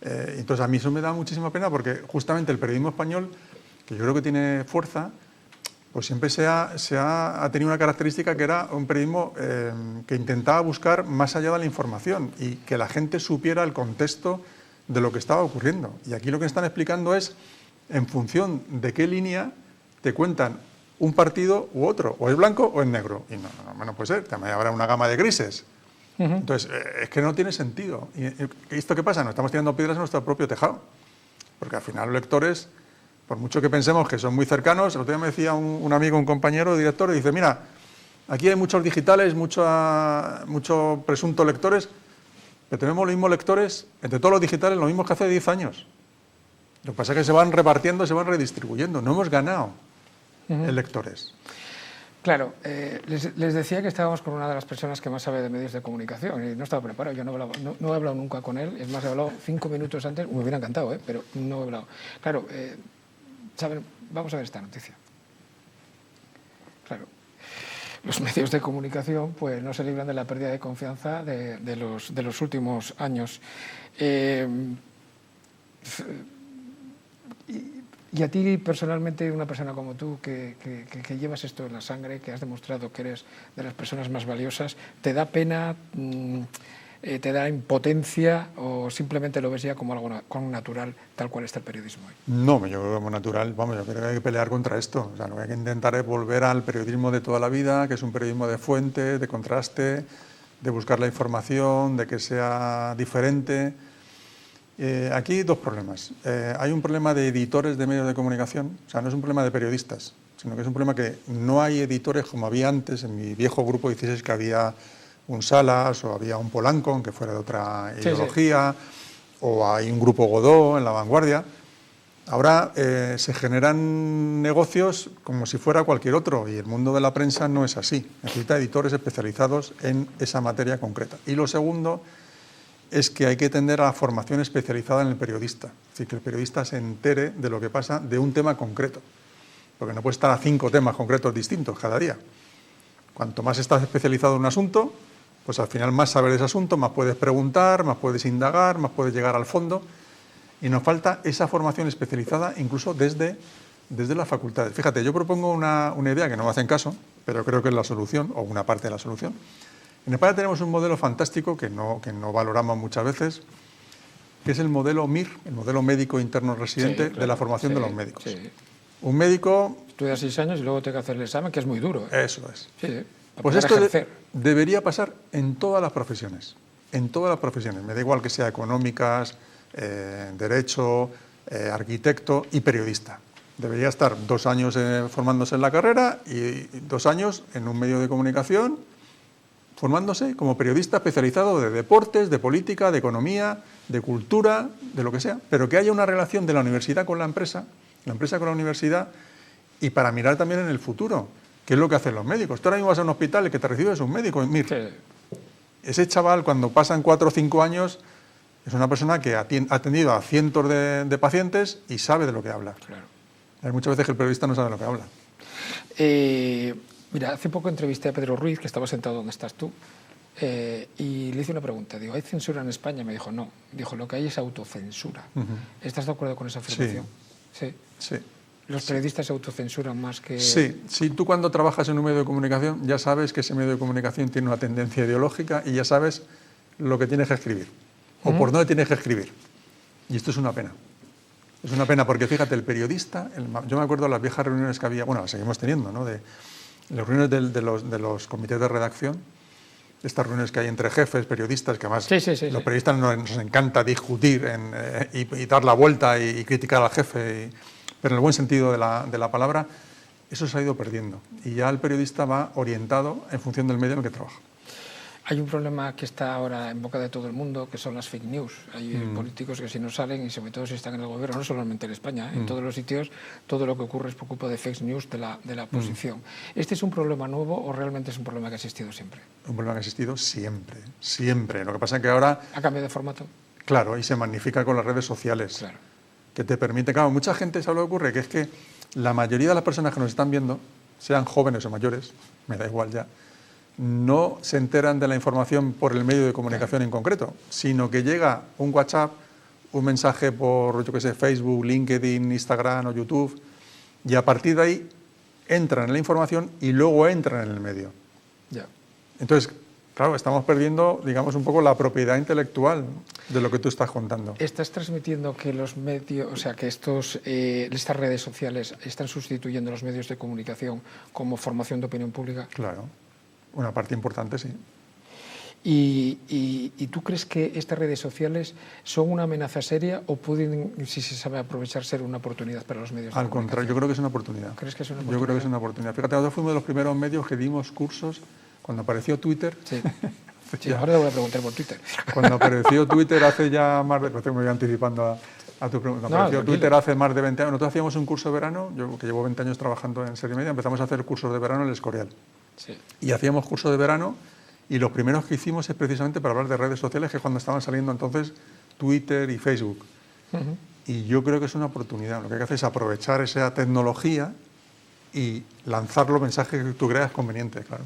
Entonces a mí eso me da muchísima pena porque justamente el periodismo español, que yo creo que tiene fuerza, pues siempre ha tenido una característica que era un periodismo que intentaba buscar más allá de la información y que la gente supiera el contexto de lo que estaba ocurriendo. Y aquí lo que están explicando es, en función de qué línea te cuentan un partido u otro, o es blanco o es negro. Y no puede ser, también habrá una gama de grises. Entonces, es que no tiene sentido. ¿Y esto qué pasa? Nos estamos tirando piedras en nuestro propio tejado. Porque al final los lectores, por mucho que pensemos que son muy cercanos, el otro día me decía un amigo, un compañero, director, y dice, mira, aquí hay muchos digitales, muchos presuntos lectores, pero tenemos los mismos lectores, entre todos los digitales, los mismos que hace 10 años. Lo que pasa es que se van repartiendo, se van redistribuyendo. No hemos ganado electores. Claro, les decía que estábamos con una de las personas que más sabe de medios de comunicación y no estaba preparado, yo no he hablado nunca con él, es más, he hablado 5 minutos antes, me hubiera encantado, pero no he hablado. Claro, vamos a ver esta noticia. Claro, los medios de comunicación pues no se libran de la pérdida de confianza de los últimos años. Y a ti personalmente, una persona como tú, que llevas esto en la sangre, que has demostrado que eres de las personas más valiosas, ¿te da pena, te da impotencia o simplemente lo ves ya como algo natural, tal cual está el periodismo hoy? No, yo creo como natural, vamos, yo creo que hay que pelear contra esto. O sea, lo que hay que intentar es volver al periodismo de toda la vida, que es un periodismo de fuente, de contraste, de buscar la información, de que sea diferente. Aquí hay dos problemas. Hay un problema de editores de medios de comunicación, o sea, no es un problema de periodistas, sino que es un problema que no hay editores como había antes, en mi viejo grupo 16 que había un Salas o había un Polanco, aunque fuera de otra ideología, o hay un grupo Godó en La Vanguardia. Ahora se generan negocios como si fuera cualquier otro y el mundo de la prensa no es así. Necesita editores especializados en esa materia concreta. Y lo segundo es que hay que tender a la formación especializada en el periodista. Es decir, que el periodista se entere de lo que pasa de un tema concreto. Porque no puede estar a 5 temas concretos distintos cada día. Cuanto más estás especializado en un asunto, pues al final más sabes de ese asunto, más puedes preguntar, más puedes indagar, más puedes llegar al fondo. Y nos falta esa formación especializada incluso desde las facultades. Fíjate, yo propongo una idea que no me hacen caso, pero creo que es la solución, o una parte de la solución. En España tenemos un modelo fantástico que no valoramos muchas veces, que es el modelo MIR, el modelo médico interno residente, de la formación de los médicos. Sí. Un médico... Estudia 6 años y luego tiene que hacer el examen, que es muy duro. Eso es. Sí, pues esto debería pasar en todas las profesiones. En todas las profesiones. Me da igual que sea económicas, derecho, arquitecto y periodista. Debería estar 2 años formándose en la carrera y 2 años en un medio de comunicación, formándose como periodista especializado de deportes, de política, de economía, de cultura, de lo que sea, pero que haya una relación de la universidad con la empresa con la universidad, y para mirar también en el futuro, qué es lo que hacen los médicos. Tú ahora mismo vas a un hospital y el que te recibe es un médico. Mira, ese chaval, cuando pasan 4 o 5 años, es una persona que ha atendido a cientos de pacientes y sabe de lo que habla. Claro. Hay muchas veces que el periodista no sabe de lo que habla. Mira, hace poco entrevisté a Pedro Ruiz, que estaba sentado donde estás tú, y le hice una pregunta. Digo, ¿hay censura en España? Me dijo, no. Dijo, lo que hay es autocensura. ¿Estás de acuerdo con esa afirmación? Sí. Sí. Los periodistas se autocensuran más que... Sí, si tú cuando trabajas en un medio de comunicación ya sabes que ese medio de comunicación tiene una tendencia ideológica y ya sabes lo que tienes que escribir o por dónde tienes que escribir. Y esto es una pena. Es una pena porque fíjate, el periodista, yo me acuerdo de las viejas reuniones que había, bueno, las seguimos teniendo, ¿no? De las reuniones de los comités de redacción, estas reuniones que hay entre jefes, periodistas, que además los periodistas nos encanta discutir y dar la vuelta y criticar al jefe, pero en el buen sentido de la palabra, eso se ha ido perdiendo. Y ya el periodista va orientado en función del medio en el que trabaja. Hay un problema que está ahora en boca de todo el mundo, que son las fake news. Hay políticos que si no salen, y sobre todo si están en el gobierno, no solamente en España, en todos los sitios, todo lo que ocurre es por culpa de fake news de la oposición. ¿Este es un problema nuevo o realmente es un problema que ha existido siempre? Un problema que ha existido siempre, siempre. Lo que pasa es que ahora... ¿Ha cambiado de formato? Claro, y se magnifica con las redes sociales. Claro. Que te permite... Claro, mucha gente, ¿sabe lo que ocurre? Que es que la mayoría de las personas que nos están viendo, sean jóvenes o mayores, me da igual ya, no se enteran de la información por el medio de comunicación en concreto, sino que llega un WhatsApp, un mensaje por, yo qué sé, Facebook, LinkedIn, Instagram o YouTube, y a partir de ahí entran en la información y luego entran en el medio. Ya. Entonces, claro, estamos perdiendo, digamos, un poco la propiedad intelectual de lo que tú estás contando. ¿Estás transmitiendo que los medios, o sea, que estas redes sociales están sustituyendo los medios de comunicación como formación de opinión pública? Claro. Una parte importante, sí. ¿Y tú crees que estas redes sociales son una amenaza seria o pueden, si se sabe aprovechar, ser una oportunidad para los medios de comunicación? Al contrario, yo creo que es una oportunidad. ¿Crees que es una oportunidad? Yo creo que es una oportunidad. Fíjate, nosotros fuimos de los primeros medios que dimos cursos cuando apareció Twitter. Sí. Sí, ahora te voy a preguntar por Twitter. Cuando apareció Twitter hace ya más de... Me voy anticipando a tu pregunta. Cuando apareció Twitter hace más de 20 años. Nosotros hacíamos un curso de verano, yo que llevo 20 años trabajando en Serie Media, empezamos a hacer cursos de verano en el Escorial. Sí. Y hacíamos cursos de verano y los primeros que hicimos es precisamente para hablar de redes sociales, que es cuando estaban saliendo entonces Twitter y Facebook. Y yo creo que es una oportunidad. Lo que hay que hacer es aprovechar esa tecnología y lanzar los mensajes que tú creas convenientes, claro.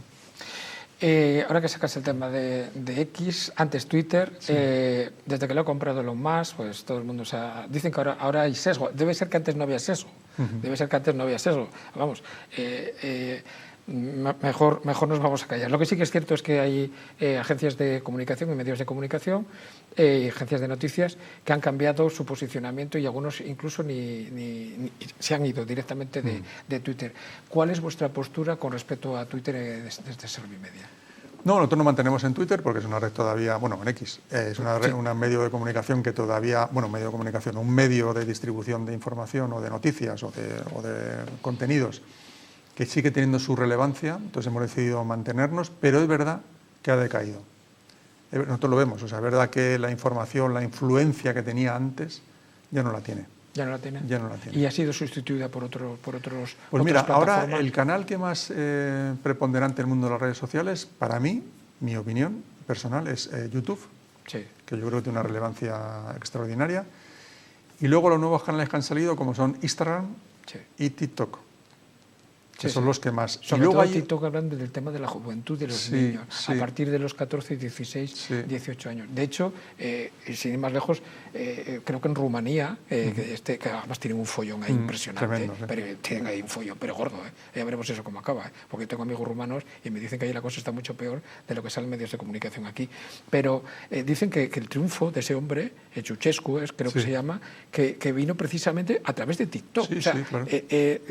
Ahora que sacas el tema de X, antes Twitter, sí. Desde que lo ha comprado Elon Musk, pues todo el mundo dicen que ahora hay sesgo. Debe ser que antes no había sesgo. Debe ser que antes no había sesgo. Vamos, mejor nos vamos a callar. Lo que sí que es cierto es que hay agencias de comunicación y medios de comunicación, agencias de noticias, que han cambiado su posicionamiento y algunos incluso ni se han ido directamente de Twitter. ¿Cuál es vuestra postura con respecto a Twitter desde Servimedia? No, nosotros nos mantenemos en Twitter porque es una red todavía, bueno, en X, es un medio de comunicación que todavía, bueno, medio de comunicación, un medio de distribución de información o de noticias o de contenidos que sigue teniendo su relevancia, entonces hemos decidido mantenernos, pero es verdad que ha decaído. Nosotros lo vemos, o sea, es verdad que la información, la influencia que tenía antes, ya no la tiene. ¿Ya no la tiene? Ya no la tiene. ¿Y ha sido sustituida por otros? Pues mira, ahora el canal que más preponderante en el mundo de las redes sociales, para mí, mi opinión personal, es YouTube, sí. Que yo creo que tiene una relevancia extraordinaria. Y luego los nuevos canales que han salido, como son Instagram y TikTok. Que son los que más... Sobre todo TikTok hablan del tema de la juventud de los niños, a partir de los 14, 16, 18 años. De hecho, sin ir más lejos, creo que en Rumanía, que además tienen un follón ahí impresionante, tremendo, pero tienen ahí un follón, pero gordo, ya veremos eso cómo acaba, porque tengo amigos rumanos y me dicen que ahí la cosa está mucho peor de lo que salen medios de comunicación aquí. Pero dicen que el triunfo de ese hombre, Ceausescu, creo que se llama, que vino precisamente a través de TikTok. O sea, claro.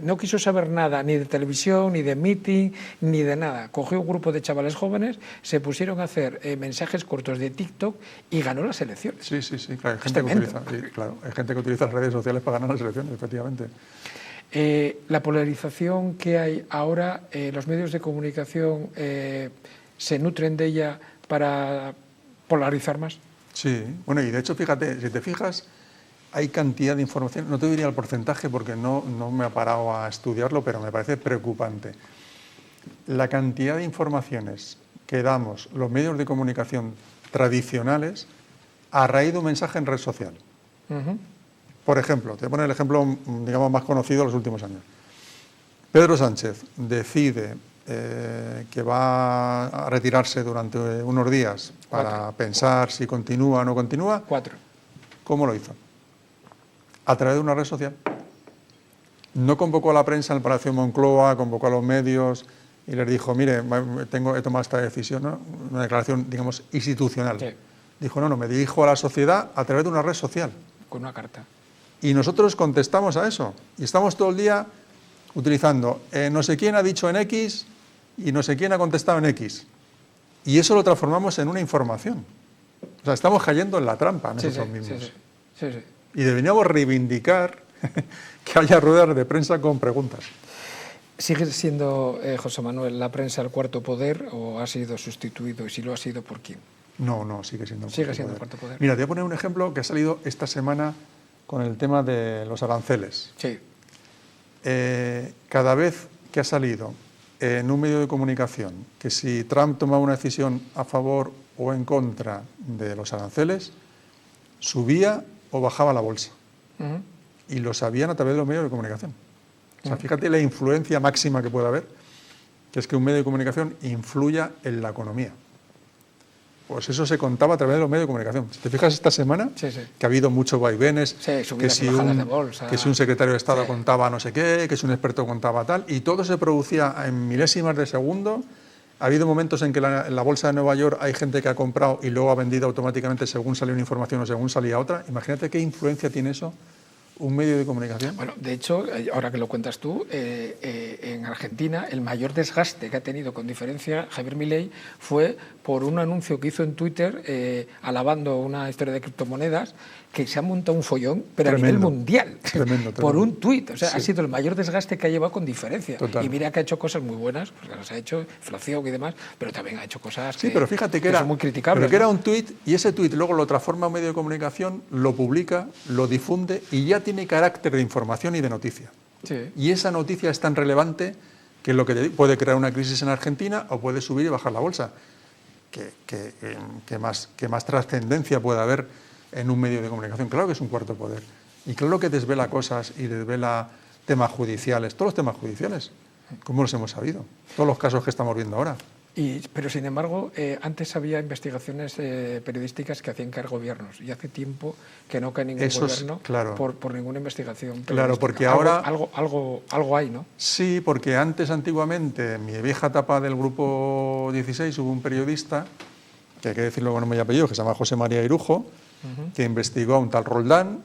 No quiso saber nada ni de televisión, ni de meeting, ni de nada. Cogió un grupo de chavales jóvenes, se pusieron a hacer mensajes cortos de TikTok y ganó las elecciones. Sí, claro, hay gente que utiliza las redes sociales para ganar las elecciones, efectivamente. La polarización que hay ahora, los medios de comunicación se nutren de ella para polarizar más. Sí, bueno, y de hecho, fíjate, si te fijas, hay cantidad de información, no te diría el porcentaje porque no me he parado a estudiarlo, pero me parece preocupante. La cantidad de informaciones que damos los medios de comunicación tradicionales a raíz de un mensaje en red social. Por ejemplo, te voy a poner el ejemplo, digamos, más conocido de los últimos años. Pedro Sánchez decide que va a retirarse durante unos días para pensar si continúa o no continúa. 4. ¿Cómo lo hizo? A través de una red social. no convocó a la prensa en el Palacio de Moncloa, convocó a los medios y les dijo, mire, he tomado esta decisión, ¿no? Una declaración, digamos, institucional. Sí. Dijo, no, me dirijo a la sociedad a través de una red social. Con una carta. Y nosotros contestamos a eso. Y estamos todo el día utilizando, no sé quién ha dicho en X y no sé quién ha contestado en X. Y eso lo transformamos en una información. O sea, estamos cayendo en la trampa nosotros mismos. Sí. Y deberíamos reivindicar que haya ruedas de prensa con preguntas. ¿Sigue siendo, José Manuel, la prensa el cuarto poder o ha sido sustituido? Y si lo ha sido, ¿por quién? No, sigue siendo el cuarto poder. Mira, te voy a poner un ejemplo que ha salido esta semana con el tema de los aranceles. Sí. Cada vez que ha salido en un medio de comunicación que si Trump tomaba una decisión a favor o en contra de los aranceles, subía o bajaba la bolsa. Y lo sabían a través de los medios de comunicación. O sea, fíjate la influencia máxima que puede haber, que es que un medio de comunicación influya en la economía. Pues eso se contaba a través de los medios de comunicación. Si te fijas esta semana, que ha habido muchos vaivenes, que si un secretario de Estado contaba no sé qué, que si un experto contaba tal, y todo se producía en milésimas de segundo. Ha habido momentos en que en la bolsa de Nueva York hay gente que ha comprado y luego ha vendido automáticamente según salía una información o según salía otra. Imagínate qué influencia tiene eso un medio de comunicación. Bueno, de hecho, ahora que lo cuentas tú, en Argentina el mayor desgaste que ha tenido con diferencia Javier Milei fue por un anuncio que hizo en Twitter alabando una historia de criptomonedas, que se ha montado un follón, pero tremendo, a nivel mundial, por un tuit. O sea, ha sido el mayor desgaste que ha llevado con diferencia. Total. Y mira que ha hecho cosas muy buenas, porque las ha hecho, inflación y demás, pero también ha hecho cosas pero fíjate que era, son muy criticables. Pero que era un tuit y ese tuit luego lo transforma en medio de comunicación, lo publica, lo difunde y ya tiene carácter de información y de noticia. Sí. Y esa noticia es tan relevante que lo que puede crear una crisis en Argentina o puede subir y bajar la bolsa. ¿Qué más trascendencia puede haber en un medio de comunicación? Claro que es un cuarto poder. Y claro que desvela cosas y desvela temas judiciales. Todos los temas judiciales, ¿cómo los hemos sabido? Todos los casos que estamos viendo ahora. Pero sin embargo, antes había investigaciones periodísticas que hacían caer gobiernos. Y hace tiempo que no cae ningún gobierno por ninguna investigación periodística. Claro, porque ahora... Algo hay, ¿no? Sí, porque antiguamente, en mi vieja etapa del Grupo 16, hubo un periodista, que hay que decirlo con nombre y apellido, que se llama José María Irujo, que investigó a un tal Roldán,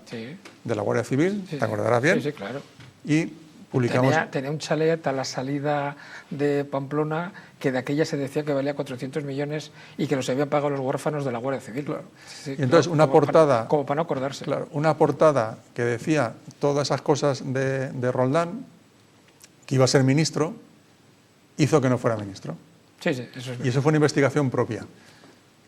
de la Guardia Civil, ¿te acordarás bien? Sí, claro. Y publicamos... Tenía un chalet a la salida de Pamplona que de aquella se decía que valía 400 millones y que los habían pagado los huérfanos de la Guardia Civil. Claro. Y entonces una portada... Como para no acordarse. Claro, una portada que decía todas esas cosas de Roldán, que iba a ser ministro, hizo que no fuera ministro. Sí, eso es verdad. Y eso fue una investigación propia.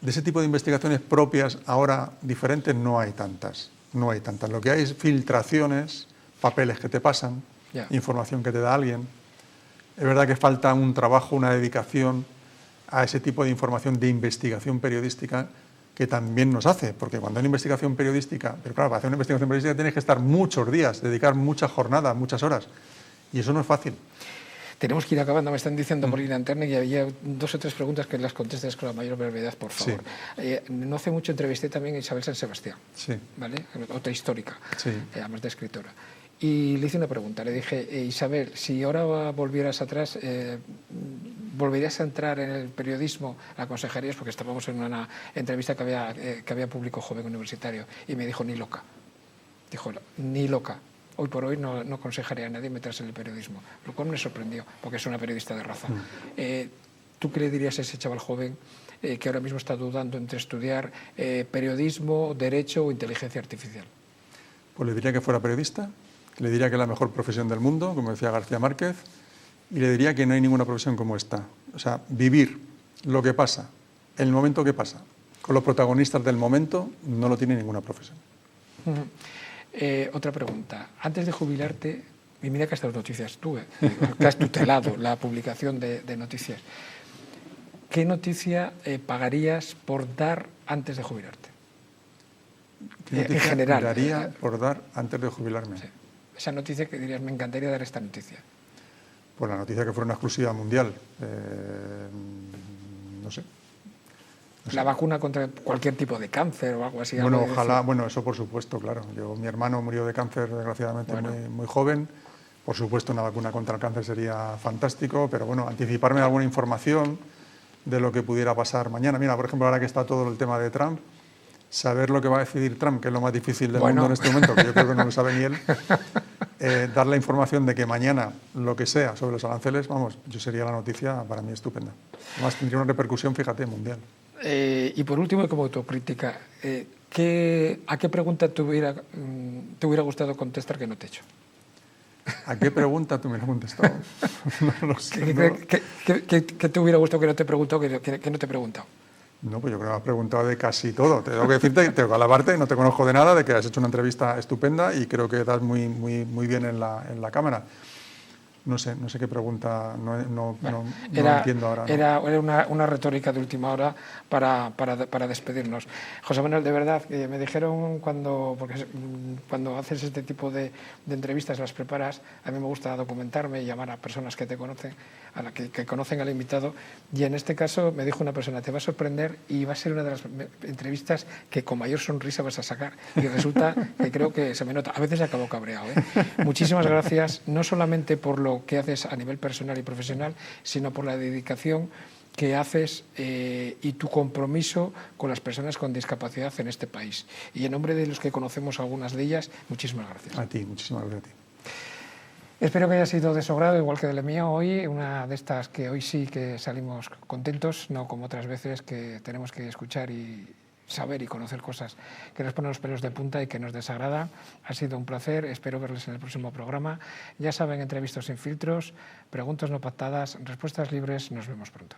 De ese tipo de investigaciones propias, ahora diferentes, no hay tantas. No hay tantas. Lo que hay es filtraciones, papeles que te pasan, información que te da alguien. Es verdad que falta un trabajo, una dedicación a ese tipo de información de investigación periodística que también nos hace, porque cuando hay una investigación periodística, pero claro, para hacer una investigación periodística tienes que estar muchos días, dedicar muchas jornadas, muchas horas, y eso no es fácil. Tenemos que ir acabando, me están diciendo por línea interna y había 2 o 3 preguntas que las contestes con la mayor brevedad, por favor. No hace mucho entrevisté también a Isabel San Sebastián, ¿vale? Otra histórica, además de escritora. Y le hice una pregunta, le dije, Isabel, si ahora volvieras atrás, ¿volverías a entrar en el periodismo, la aconsejarías? Porque estábamos en una entrevista que había público joven universitario y me dijo, ni loca. Dijo, ni loca. Hoy por hoy no aconsejaría a nadie meterse en el periodismo, lo cual me sorprendió, porque es una periodista de raza. ¿Tú qué le dirías a ese chaval joven que ahora mismo está dudando entre estudiar periodismo, derecho o inteligencia artificial? Pues le diría que fuera periodista, le diría que es la mejor profesión del mundo, como decía García Márquez, y le diría que no hay ninguna profesión como esta. O sea, vivir lo que pasa, el momento que pasa, con los protagonistas del momento, no lo tiene ninguna profesión. Otra pregunta. Antes de jubilarte, y mira que estas noticias tú, que has tutelado la publicación de noticias, ¿qué noticia pagarías por dar antes de jubilarte? ¿Qué noticia en general, daría por dar antes de jubilarme? Sí. Esa noticia que dirías, me encantaría dar esta noticia. Pues la noticia que fuera una exclusiva mundial. No sé. La vacuna contra cualquier tipo de cáncer o algo así. Bueno, algo ojalá, bueno, eso por supuesto, claro. Mi hermano murió de cáncer, desgraciadamente, muy joven. Por supuesto, una vacuna contra el cáncer sería fantástico, pero bueno, anticiparme alguna información de lo que pudiera pasar mañana. Mira, por ejemplo, ahora que está todo el tema de Trump, saber lo que va a decidir Trump, que es lo más difícil del mundo en este momento, que yo creo que no lo sabe ni él, dar la información de que mañana lo que sea sobre los aranceles, vamos, yo sería la noticia para mí estupenda. Además tendría una repercusión, fíjate, mundial. Y por último, como autocrítica, ¿a qué pregunta te hubiera gustado contestar que no te he hecho? ¿A qué pregunta tú me has contestado? No lo sé. ¿Qué te hubiera gustado que no te he preguntado que no te he preguntado? No, pues yo creo que me has preguntado de casi todo. Tengo que decirte, tengo que alabarte, no te conozco de nada, de que has hecho una entrevista estupenda y creo que das muy bien en la cámara. No sé qué pregunta, no entiendo ahora. ¿No? Era una retórica de última hora para despedirnos. José Manuel, de verdad, me dijeron porque cuando haces este tipo de entrevistas, las preparas, a mí me gusta documentarme y llamar a personas que te conocen, que conocen al invitado, y en este caso me dijo una persona, te va a sorprender y va a ser una de las entrevistas que con mayor sonrisa vas a sacar, y resulta que creo que se me nota, a veces acabo cabreado, ¿eh? Muchísimas gracias, no solamente por lo que haces a nivel personal y profesional, sino por la dedicación que haces y tu compromiso con las personas con discapacidad en este país. Y en nombre de los que conocemos algunas de ellas, muchísimas gracias. A ti, muchísimas gracias a ti. Espero que haya sido de su agrado, igual que del mío hoy, una de estas que hoy sí que salimos contentos, no como otras veces que tenemos que escuchar y saber y conocer cosas que nos ponen los pelos de punta y que nos desagradan. Ha sido un placer, espero verles en el próximo programa. Ya saben, entrevistas sin filtros, preguntas no pactadas, respuestas libres, nos vemos pronto.